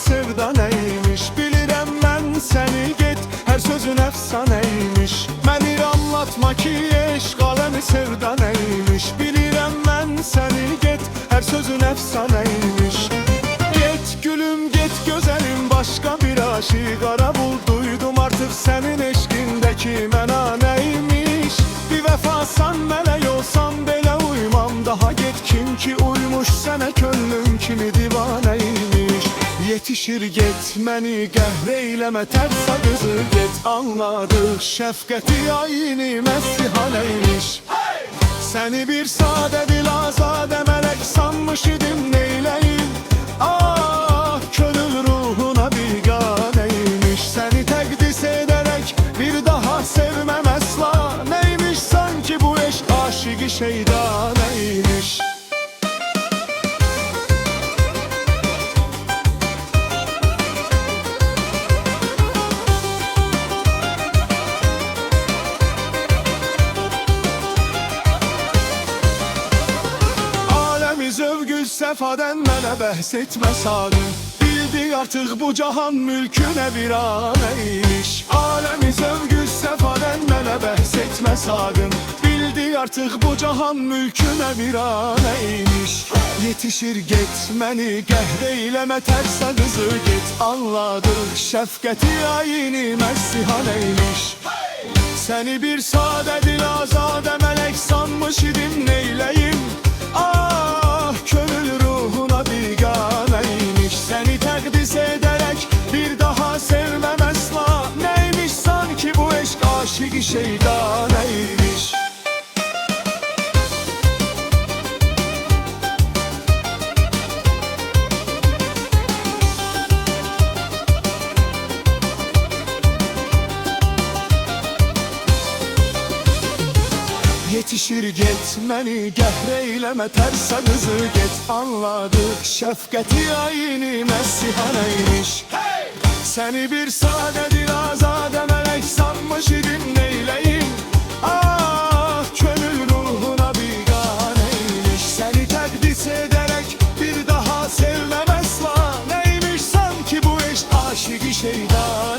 sevda neymiş? Bilirəm mən səni get, hər sözün əfsanəymiş. Məni anlatma ki eşq aləmi sevda neymiş? Bilirəm mən səni get, hər sözün əfsanəymiş. Get gülüm get gözəlim, başqa bir aşiq ara bulduydum. Artıq sənin eşqindəki mənə neymiş? Bir vəfasan mələk olsam belə uymam. Daha get kim ki uymuş sənə könlüm kimi divanəymiş. Yetişir get məni qəhr eyləmə, tərsa qızı get. Anladıq şəfqəti ayini məssihanəymiş. Səni bir sadə dil azadə mələk sanmış idim, neyləyim? Ah könül ruhuna biganəymiş. Səni təqdis edərək bir daha sevməm əsla. Neymiş sanki bu eşq aşıqı şeydanəymiş. Zövgül səfadən mənə bəhs etmə sadın. Bildi artıq bu cahan mülkünə viranəymiş. Aləmi zövgül səfadən mənə bəhs etmə sadın. Bildi artıq bu cahan mülkünə viranəymiş. Yetişir get məni qəhr eyləmə, tərsa qızı get. Anladıq şəfqəti ayini məssihanəymiş. Səni bir sadə dil azadə mələk sanmış idim, neyləyim? Ah könül ruhuna biganəymiş. Səni təqdis edərək bir daha sevməm əsla. Neymiş sanki bu eşq aşıqı şeydanəymiş. Yetişir get məni qəhr eyləmə, tərsa qızı get. Anladıq şəfqəti ayini məssihanəymiş. Səni bir sadə dil azadə mələk sanmış idim, neyləyim? Ah könül ruhuna biganəymiş. Səni təqdis edərək bir daha sevməm əsla. Neymiş sanki bu eşq aşıqı şeydan.